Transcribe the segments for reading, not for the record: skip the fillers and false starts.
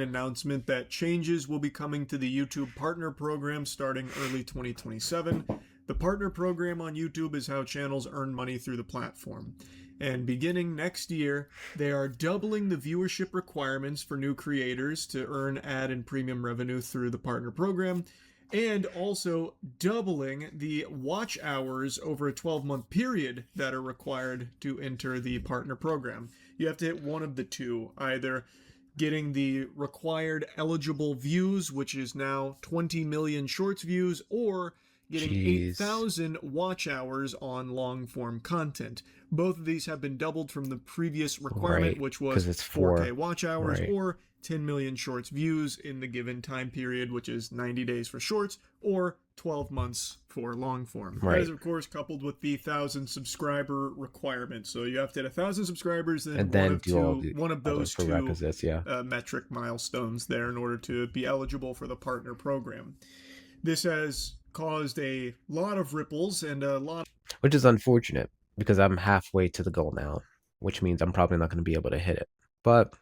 announcement that changes will be coming to the YouTube Partner Program starting early 2027. The Partner Program on YouTube is how channels earn money through the platform. And beginning next year, they are doubling the viewership requirements for new creators to earn ad and premium revenue through the Partner Program, and also doubling the watch hours over a 12-month period that are required to enter the Partner Program. You have to hit one of the two, either getting the required eligible views, which is now 20 million shorts views, or getting Jeez. 8,000 watch hours on long form content. Both of these have been doubled from the previous requirement, Right. which Because was it's 4K 4. watch hours Right. or 10 million shorts views in the given time period, which is 90 days for shorts or 12 months for long form. That is, Right. of course, coupled with the 1,000 subscriber requirement. So you have to hit 1,000 subscribers, then And then do all the one of other those two prerequisites. Yeah. metric milestones there in order to be eligible for the partner program. This has caused a lot of ripples and a lot. Which is unfortunate because I'm halfway to the goal now, which means I'm probably not going to be able to hit it. But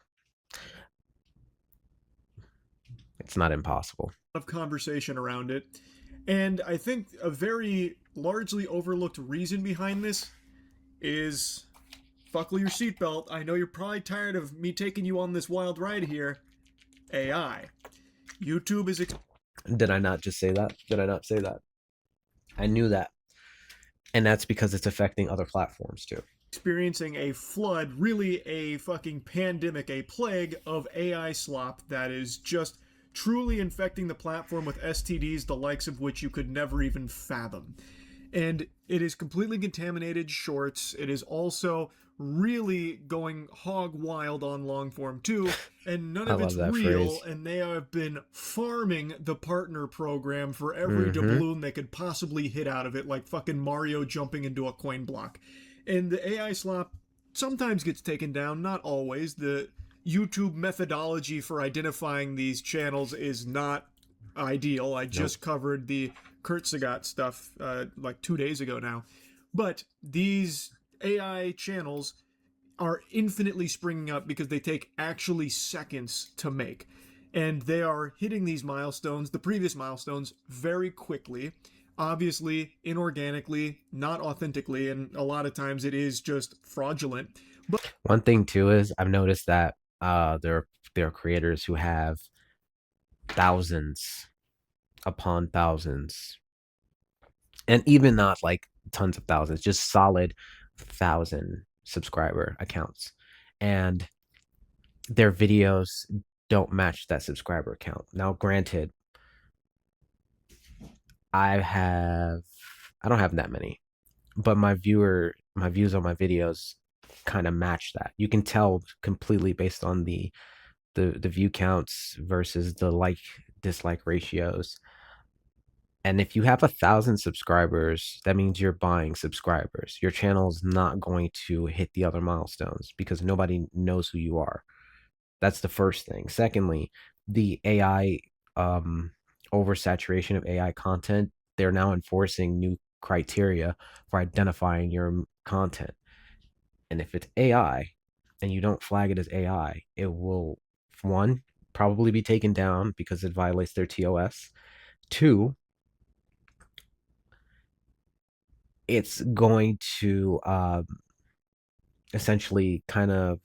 it's not impossible. Of conversation around it. And I think a very largely overlooked reason behind this is buckle your seatbelt. I know you're probably tired of me taking you on this wild ride here. AI. YouTube is Did I not just say that? Did I not say that? I knew that. And that's because it's affecting other platforms too. experiencing a flood, really a fucking pandemic, a plague of AI slop that is just truly infecting the platform with STDs, the likes of which you could never even fathom. And it is completely contaminated shorts. It is also really going hog wild on long form too, and none I of love it's that real. phrase. And they have been farming the partner program for every Mm-hmm. doubloon they could possibly hit out of it, like fucking Mario jumping into a coin block. And the AI slop sometimes gets taken down, not always. The YouTube methodology for identifying these channels is not ideal. I Nope. just covered the Kurt Sagat stuff like 2 days ago now. But these AI channels are infinitely springing up because they take actually seconds to make. And they are hitting these milestones, the previous milestones, very quickly. Obviously, inorganically, not authentically, and a lot of times it is just fraudulent. But One thing too is I've noticed that there are creators who have thousands upon thousands, and even not like tons of thousands, just solid 1,000 subscriber accounts, and their videos don't match that subscriber count. Now, granted, I have I don't have that many, but my views on my videos kind of match that. You can tell completely based on the view counts versus the like dislike ratios. And if you have 1,000 subscribers, that means you're buying subscribers. Your channel is not going to hit the other milestones because nobody knows who you are. That's the first thing. Secondly, the AI oversaturation of AI content, they're now enforcing new criteria for identifying your content. And if it's AI and you don't flag it as AI, it will, one, probably be taken down because it violates their TOS. Two, it's going to essentially kind of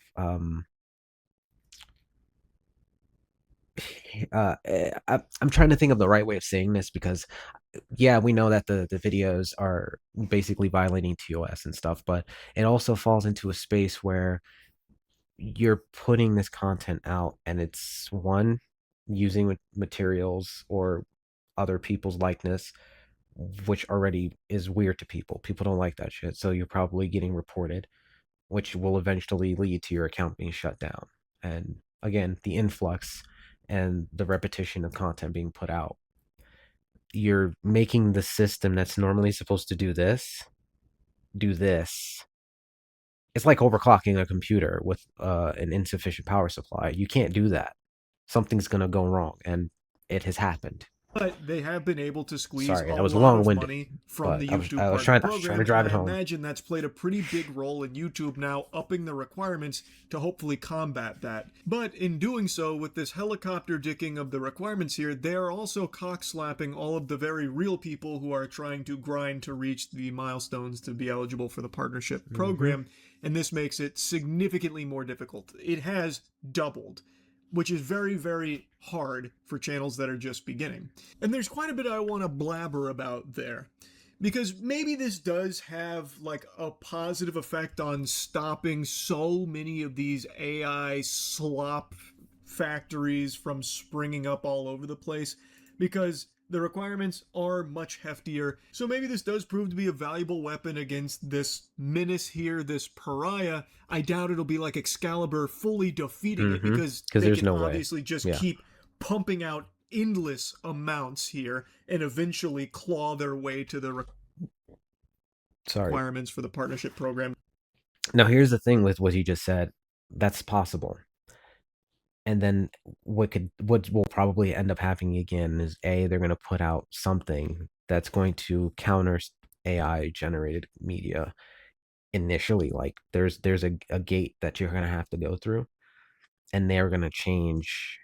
I'm trying to think of the right way of saying this because yeah, we know that the videos are basically violating TOS and stuff, but it also falls into a space where you're putting this content out and it's one using materials or other people's likeness, which already is weird to people. People don't like that shit, so you're probably getting reported, which will eventually lead to your account being shut down. And again, the influx and the repetition of content being put out, you're making the system that's normally supposed to do this. It's like overclocking a computer with an insufficient power supply. You can't do that. Something's going to go wrong, and it has happened. But they have been able to squeeze Sorry, a that was lot of long-winded, money from but the I was YouTube I was Partner trying I was trying to Program, and drive I it home. imagine that's played a pretty big role in YouTube now upping the requirements to hopefully combat that. But in doing so, with this helicopter dicking of the requirements here, they are also cock-slapping all of the very real people who are trying to grind to reach the milestones to be eligible for the partnership Hmm. program, and this makes it significantly more difficult. It has doubled, which is very, very hard for channels that are just beginning. And there's quite a bit I want to blabber about there. Because maybe this does have like a positive effect on stopping so many of these AI slop factories from springing up all over the place, because the requirements are much heftier. So maybe this does prove to be a valuable weapon against this menace here, this pariah. I doubt it'll be like Excalibur fully defeating it, Hmm. because Because they there's can no way. obviously just Yeah. keep pumping out endless amounts here and eventually claw their way to the Sorry. requirements for the partnership program. Now here's the thing with what you just said. That's possible. And then what will probably end up happening again is they're going to put out something that's going to counter AI generated media initially. Like there's a gate that you're going to have to go through, and they're going to change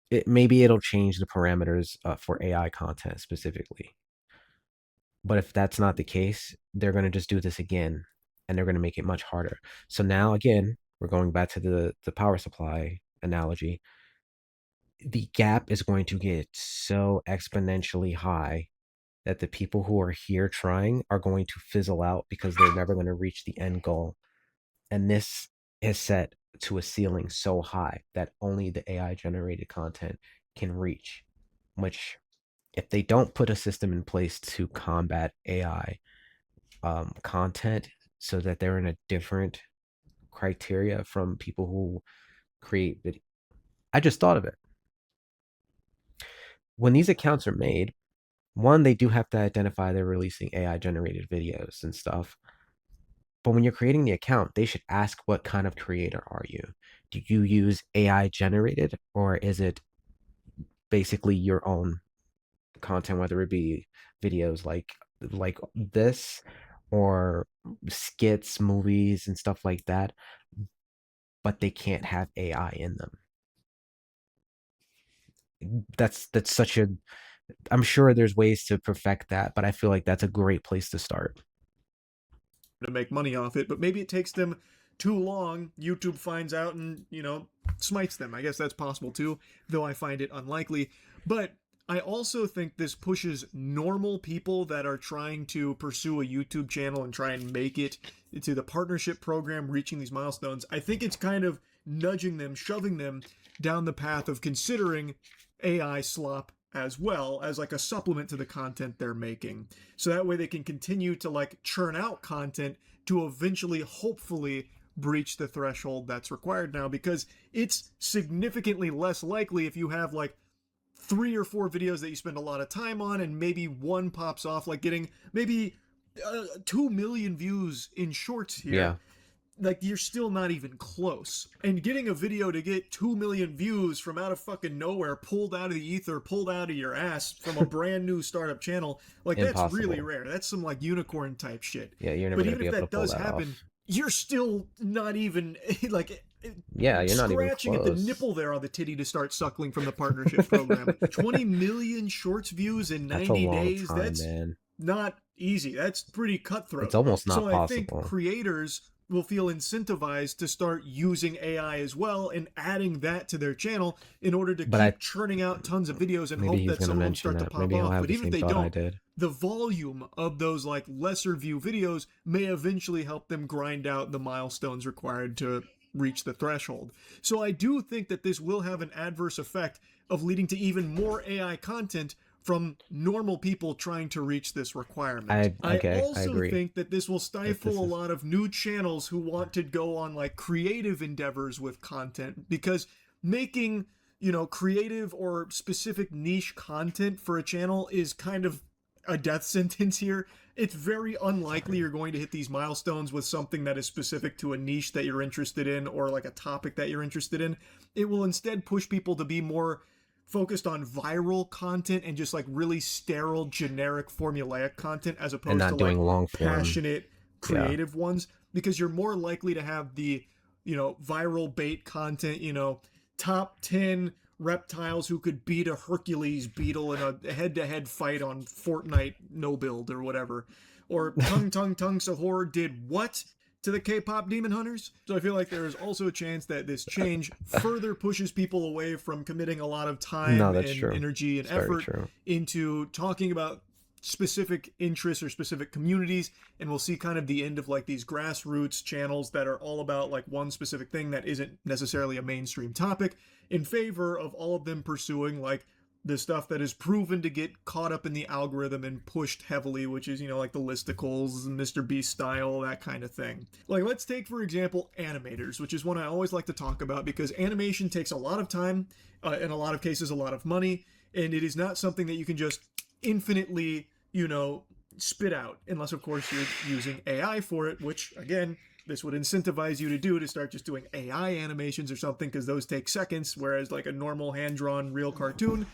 it. Maybe it'll change the parameters for AI content specifically. But if that's not the case, they're going to just do this again, and they're going to make it much harder. So now again, we're going back to the power supply analogy. The gap is going to get so exponentially high that the people who are here trying are going to fizzle out because they're never going to reach the end goal. And this is set to a ceiling so high that only the AI generated content can reach, which, if they don't put a system in place to combat AI content so that they're in a different criteria from people who create video. I just thought of it. When these accounts are made, one, they do have to identify they're releasing AI generated videos and stuff. But when you're creating the account, they should ask, what kind of creator are you? Do you use AI generated, or is it basically your own content, whether it be videos like this, or skits, movies, and stuff like that, but they can't have AI in them? That's such a I'm sure there's ways to perfect that, but I feel like that's a great place to start. To make money off it, but maybe it takes them too long. YouTube finds out and, smites them. I guess that's possible too, though I find it unlikely. But I also think this pushes normal people that are trying to pursue a YouTube channel and try and make it to the partnership program, reaching these milestones. I think it's kind of nudging them, shoving them down the path of considering AI slop as well as like a supplement to the content they're making. So that way they can continue to like churn out content to eventually, hopefully, breach the threshold that's required now, because it's significantly less likely if you have like 3 or 4 videos that you spend a lot of time on and maybe one pops off, like getting maybe 2 million views in shorts here. Yeah. Like, you're still not even close. And getting a video to get 2 million views from out of fucking nowhere, pulled out of the ether, pulled out of your ass from a brand new startup channel, like, that's really Impossible. rare. That's some like unicorn type shit. Yeah, you're never But gonna even be if able to that pull does that happen, off. you're still not even like Yeah, you're not even scratching at the close. nipple there on the titty to start suckling from the partnership program. 20 million shorts views in That's a 90 long days. time, That's man. not easy. That's pretty It's cutthroat. almost So not I think possible. creators will feel incentivized to start using AI as well and adding that to their channel in order to But I keep churning out tons of videos and maybe hope he's that gonna some of them mention start to that. pop Maybe he'll off. have But the even if same they thought I don't, did. the volume of those like lesser view videos may eventually help them grind out the milestones required to reach the threshold. So I do think that this will have an adverse effect of leading to even more AI content from normal people trying to reach this requirement. I I okay, I also agree. think that this will If stifle this a is lot of new channels who want to go on like creative endeavors with content, because making, creative or specific niche content for a channel is kind of a death sentence here. It's very unlikely sorry. you're going to hit these milestones with something that is specific to a niche that you're interested in or like a topic that you're interested in. It will instead push people to be more focused on viral content and just like really sterile, generic, formulaic content as and opposed to not doing like long form. passionate, Yeah. creative ones, because you're more likely to have the, viral bait content, top 10 reptiles who could beat a Hercules beetle in a head-to-head fight on Fortnite no build or whatever. Or Tung Sahur did what to the K-pop Demon Hunters? So I feel like there is also a chance that this change further pushes people away from committing a lot of time No, that's and true. energy and It's very effort true. into talking about specific interests or specific communities, and we'll see kind of the end of like these grassroots channels that are all about like one specific thing that isn't necessarily a mainstream topic, in favor of all of them pursuing like the stuff that is proven to get caught up in the algorithm and pushed heavily, which is, like the listicles and Mr. Beast style, that kind of thing. Like, let's take, for example, animators, which is one I always like to talk about because animation takes a lot of time, in a lot of cases, a lot of money, and it is not something that you can just infinitely, spit out, unless, of course, you're using AI for it, which, again, this would incentivize you to do, to start just doing AI animations or something, because those take seconds, whereas like a normal hand-drawn real cartoon,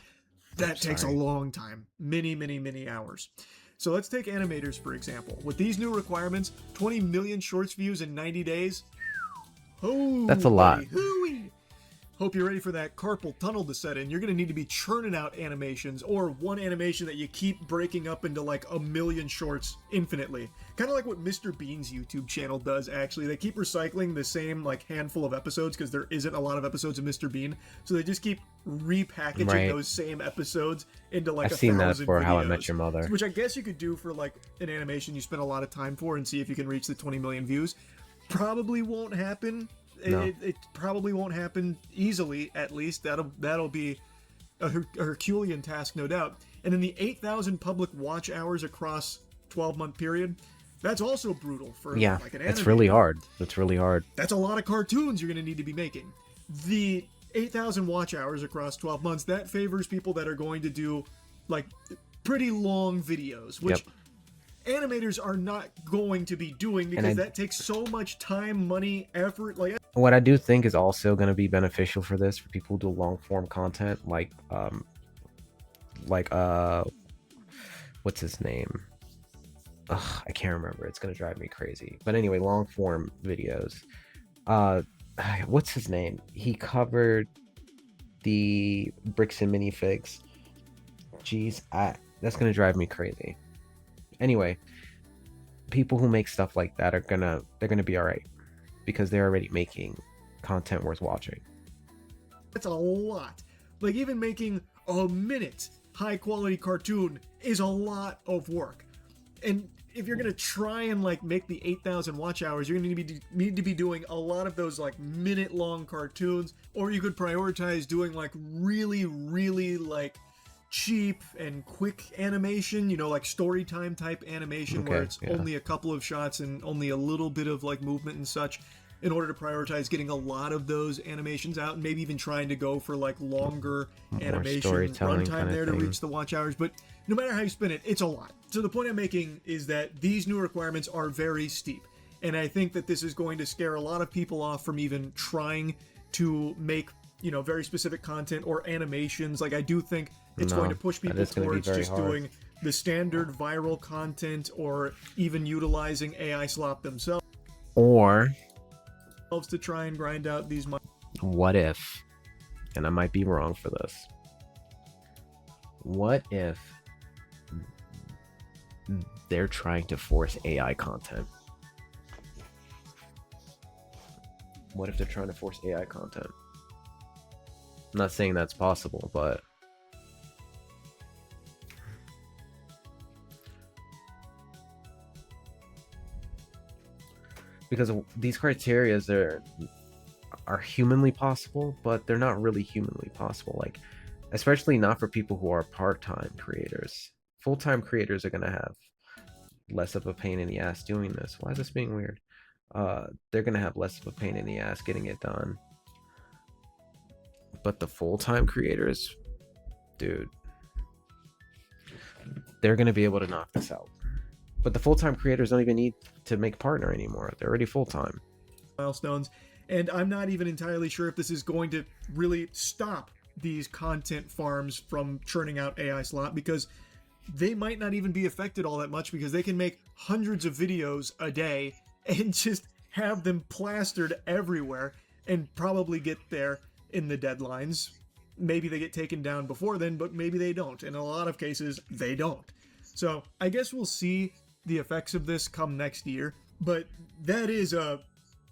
that takes a long time, many hours. So let's take animators, for example. With these new requirements, 20 million shorts views in 90 days. Oh, that's a lot. Hooey. Hope you're ready for that carpal tunnel to set in. You're going to need to be churning out animations, or one animation that you keep breaking up into like a million shorts infinitely. Kind of like what Mr. Bean's YouTube channel does, actually. They keep recycling the same like handful of episodes because there isn't a lot of episodes of Mr. Bean. So they just keep repackaging those same episodes into like I've seen that for videos, How I Met Your Mother. which I guess you could do for like an animation you spend a lot of time for and see if you can reach the 20 million views. Probably won't happen. No. It probably won't happen easily, at least. That'll be a Herculean task, no doubt. And then the 8,000 public watch hours across 12-month period, that's also brutal for like an animator. It's really hard. It's really hard. That's a lot of cartoons you're going to need to be making. The 8,000 watch hours across 12 months, that favors people that are going to do like pretty long videos, which animators are not going to be doing because that takes so much time, money, effort. Like, what I do think is also going to be beneficial for this, for people who do long form content, like what's his name? Ugh, I can't remember. It's going to drive me crazy. But anyway, long form videos. What's his name? He covered the bricks and minifigs. Jeez, that's going to drive me crazy. Anyway, people who make stuff like that they're gonna be all right because they're already making content worth watching. That's a lot. Like, even making a minute high quality cartoon is a lot of work. And if you're gonna try and like make the 8,000 watch hours, you're gonna need to be doing a lot of those like minute long cartoons, or you could prioritize doing like really like cheap and quick animation, like story time type animation, where it's only a couple of shots and only a little bit of like movement and such, in order to prioritize getting a lot of those animations out, and maybe even trying to go for like longer animation runtime there to reach the watch hours. But no matter how you spin it, it's a lot. So the point I'm making is that these new requirements are very steep, and I think that this is going to scare a lot of people off from even trying to make very specific content or animations. Like, I do think it's going to push people towards just doing the standard viral content, or even utilizing AI slop themselves, or to try and grind out these. What if, and I might be wrong for this, what if they're trying to force AI content? What if they're trying to force AI content? I'm not saying that's possible, but because these criteria are humanly possible, but they're not really humanly possible. Like, especially not for people who are part-time creators. Full-time creators are gonna have less of a pain in the ass doing this. Why is this being weird? They're gonna have less of a pain in the ass getting it done. But the full-time creators, dude, they're gonna be able to knock this out. But the full-time creators don't even need to make partner anymore. They're already full-time. Milestones, and I'm not even entirely sure if this is going to really stop these content farms from churning out AI slop, because they might not even be affected all that much because they can make hundreds of videos a day and just have them plastered everywhere and probably get there in the deadlines. Maybe they get taken down before then, but maybe they don't. In a lot of cases, they don't. So I guess we'll see the effects of this come next year, but that is a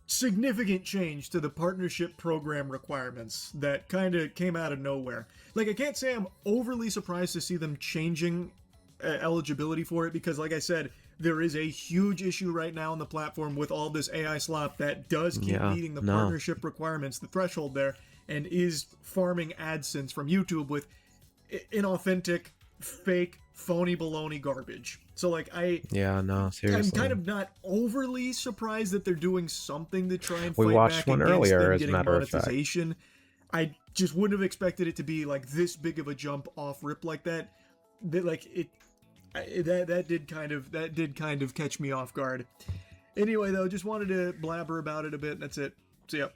significant change to the partnership program requirements that kind of came out of nowhere. Like, I can't say I'm overly surprised to see them changing eligibility for it, because like I said, there is a huge issue right now on the platform with all this AI slop that does keep meeting the partnership requirements, the threshold there, and is farming AdSense from YouTube with inauthentic, fake, phony baloney garbage. So like seriously, I'm kind of not overly surprised that they're doing something to try and fight back against them getting monetization. I just wouldn't have expected it to be like this big of a jump off rip like that. That did kind of catch me off guard. Anyway, though, just wanted to blabber about it a bit. That's it. So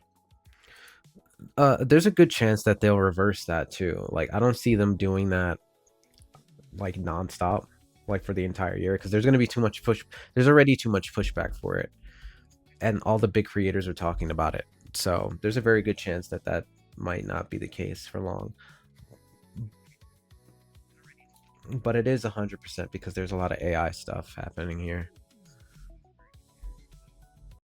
yeah. There's a good chance that they'll reverse that too. Like, I don't see them doing that like nonstop, like for the entire year, because there's going to be too much push. There's already too much pushback for it, and all the big creators are talking about it. So there's a very good chance that that might not be the case for long. But it is 100% because there's a lot of AI stuff happening here.